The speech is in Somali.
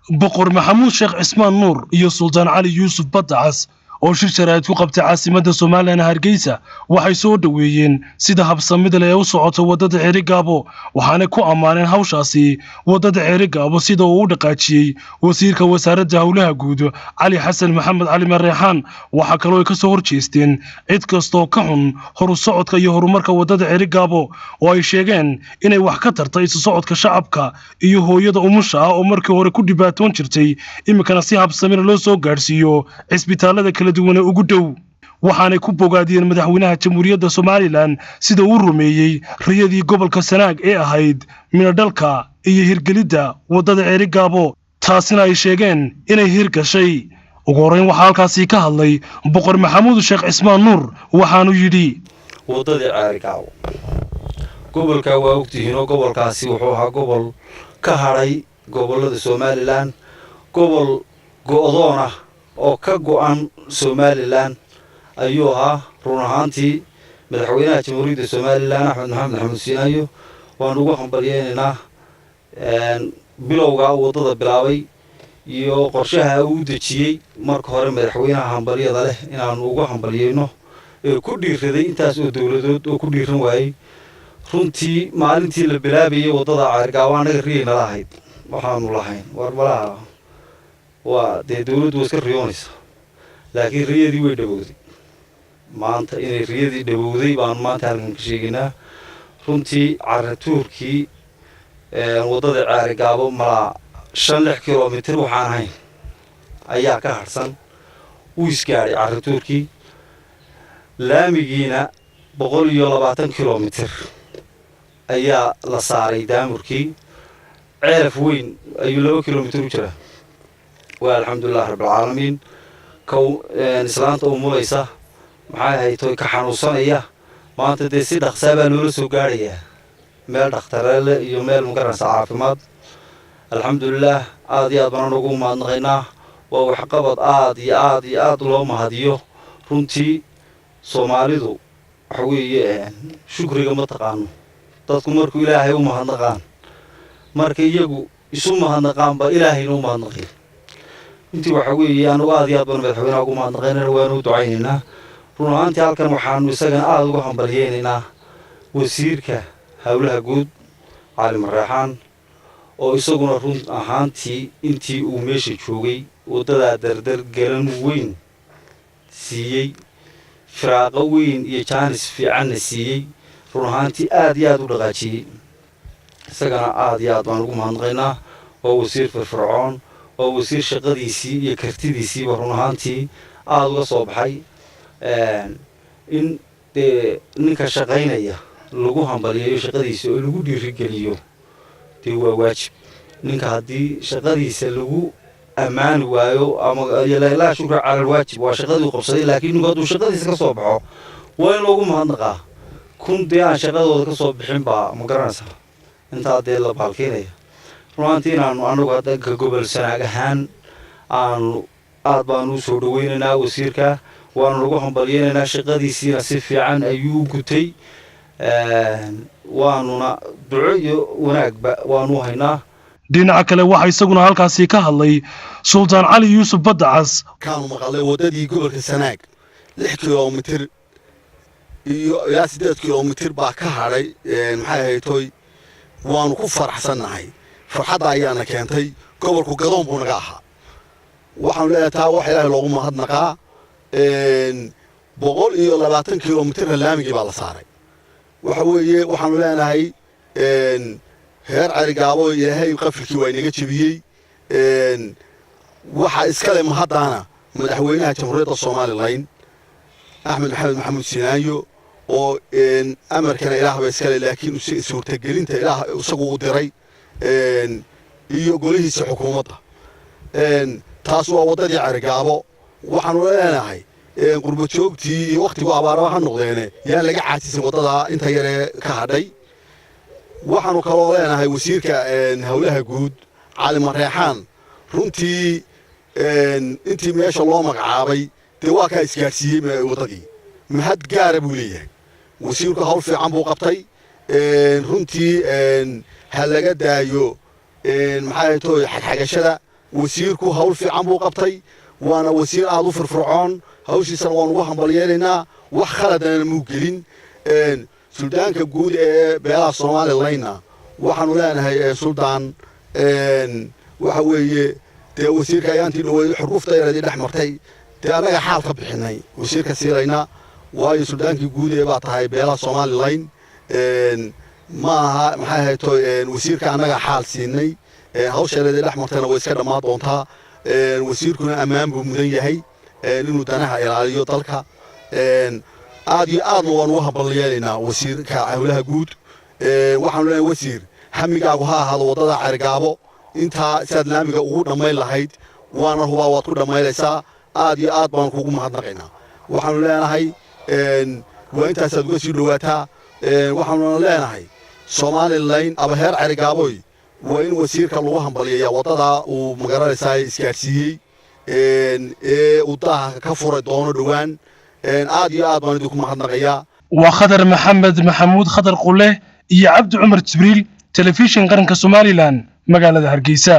boqor maxamuud sheekh cismaan nuur iyo suldaan cali yuusuf badacas oo shir sharaa'id ku qabtay caasimadda Soomaaliland Hargeysa waxay soo dhaweeyeen sida habsamida leh u socoto wadada Ceerigaabo waxaana ku ammaaneen hawshaasi wadada Ceerigaabo sida uu u dhaqaajiyay wasiirka wasaaradda hawlaha guud Cali Xasan Maxamed Cali Mareexaan waxa kale oo ka soo horjeesteen cid kastoo ka xun horu socodka iyo horumarka wadada Ceerigaabo oo ay sheegeen inay wax ka tartay isu socodka shacabka iyo hooyada umusha oo markii hore ku dhibaatoon jirtay imikana si habsamina loo soo gaarsiiyo isbitaalada duwan ugu dhow waxaanay ku bogaadiyeen madaxweynaha jamhuuriyadda Soomaaliland sida uu rumeeyay riyadii gobolka Sanaag ee ahayd minadhalka iyo hirgelidda wadada Ceerigaabo taasina ay sheegeen inay hirgashay ugu horeyn waxa halkaasi ka hadlay boqor maxamuud sheekh cismaan nuur waxaanu yidhi wadada Ceerigaabo gobolka waa ogtihiin gobolkaasi wuxuu ahaa gobol ka haray gobolada Soomaaliland gobol go'doon ah oo ka go'an Soomaaliland ayuu ahaa run ahaantii madaxweynaha jamhuuriyadda Soomaaliland Axmed Maxamed Xamuud Siinayo waan ugu hambalyeynaa bilowga wadada bilaabay iyo qorshaha uu dejiyay marka hore madaxweynaha hambalyada leh inaan ugu hambalyeyno ku dhiiraday intaas oo dawladood oo ku dhiiran waayay runtii maalintii la bilaabayay wadada Ceerigaabo anaga riyayna lahayd waxaanu lahayn warbalaha waa dawladdu iska riyoonaysa laakiin riyadii way dhawowday maanta inay riyadii dhawowday baan maanta halkan ka sheegaynaa runtii caratuurkii wadada Ceerigaabo ma 5-6 kilomitir waxaan ahayn ayaa ka harsan uu isgaaray caratuurkii laamigiina 120 kilomitir ayaa la saaray daamurkii ceelaf weyn ayuu 2 kilomitir u jiraa والحمد لله رب العالمين كو إسلام أموليسا معاه هاي توي كحنوصانية ما أنت تدسي دخسابة نور سوقارية مال دخترال يومال مقرن عافمات الحمد لله آدي أبنا نقوم عن غناه وحقبت آدي الله مهديه رنتي سوماليدو حوي شكري كما تقانو تذكر مركو إلهي ومهندقان مركي يجو يسوم مهندقان با إلهي نو مهندقين intii waxa weeye aan aad iyo aad baan madaxweynaha ugu mahadnaqaynaa waanu ducaynaynaa run ahaantii halkan waxaanu isagan aad ugu hambalyeynaa wasiirka hawlaha guud Cali Mareexaan oo isaguna run ahaantii intii uu meesha joogay wadada dardar galan weyn siiyay firaaqo weyn iyo jaanis fiican siiyay run ahaantii aad iyo aad u dhaqaajiyay isagana aad iyo aad baan ugu mahadnaqaynaa oo wasiir firfircoon oo wasiir shaqadiisii iyo kartidiisii run ahaantii aad uga soo baxay in ninka shaqaynaya lagu hambaliyo shaqadiisa oo lagu dhiirigeliyo waa waajib ninka hadii shaqadiisa lagu ammaan waayo ama la shukr cala alwaajib waa shaqadii qabsaday laakiin ninka haduu shaqadiisa ka soo baxo waa in lagu mahadnaqaa kun aan shaqadooda ka soo bixin baa ma garanaysaa inta la baalkeenaya runtii anagu hadda ka gobol Sanaag ahaan aanu aad baan u soo dhaweynaynaa wasiirka waanu ugu hambalyeynaa shaqadiisina si fiican ayuu gutay waanuna duco iyo wanaagba waanu haynaa dhinaca kale waxa isaguna halkaasi ka hadlay Sultaan Cali Yuusuf Badacas kaanu maqalay wadadii gobolka Sanaag 6 kilomitir iyo 8 kilomitir baa ka haray maxay haytay waanu ku faraxsanahay farxadda ayaana keentay gobolku gadoon buu naga ahaa waxaan leeyahay wax ilaahay loogu mahadnaqaa 120 kilomitir laamigi baa la saaray waxa weeye waxaan leenahay heer Ceerigaabo ilaahay qafilkii waa inaga jabiyay waxa iskale mahadana madaxweynaha jamhuuriyadda Soomaaliland Axmed Maxamed Xamuud Siinayo oo amarkana ilaahay iskale laakiin suurtagelinta ilaahay isagu u diray iyo golihiisa xukuumadda taas waa wadadii Ceerigaabo waxaanu leenahay qurbo joogtii iyo waqtigu abaaraha ha noqdeen yaa laga caasisan wadada inta yare ka hadhay waxaanu kaloo leenahay wasiirka hawlaha guud Cali Mareexaan runtii intii meesha loo magacaabay waa ka isgaarsiiyay wadadii mahad gaar buu leeyahay wasiirku hawl fiican buu qabtay runtii hal laga daayo maxay tahay xagxagashada wasiirku hawl fiican buu qabtay waana wasiir aad u firfircoon hawshiisana waan ugu hambalyeelaynaa wax khaladana muu gelin suldaanka guud ee beelaha Soomaaliland waxaanu leenahay suldaan waxa weeye dee wasiirka ayaantii dhawey xurufta yaradii dhex martay dee anaga xaal ka bixinay wasiirka siirayna waayo suldaankii guud ee baa tahay beelaha Soomaaliland maaha maxay hayto wasiirka anaga xaal siinay hawsha yaradii dhex martayna way iska dhamaan doontaa wasiirkuna ammaan buu mudan yahay inuu danaha ilaaliyo dalka aad iyo aadna waan ugu hambalyeelaynaa wasiirka hawlaha guud waxaanu leenahay wasiir hamigaagu ha ahaado wadada Cergaabo inta saad laamiga ugu dhamayn lahayd waana hubaa waad ku dhamaylaysaa aad iyo aad baan kugu mahadnaqaynaa waxaanu leenahay waa intaasaad uga sii dhawaataa waxaanu leenahay Soomaaliland aba heer Cergaaboy waa in wasiirka lagu hambalyeeyaa wadada uu magaranaysaa isgaarsiiyey uu daaha ka furay doono dhawaan aad iyo aad baan idinku mahadnaqayaa waa Khadar Maxamed Maxamuud Khadar Qule iyo Cabdi Cumar Jibriil telefishin qaranka Somaliland magaalada Hargeysa.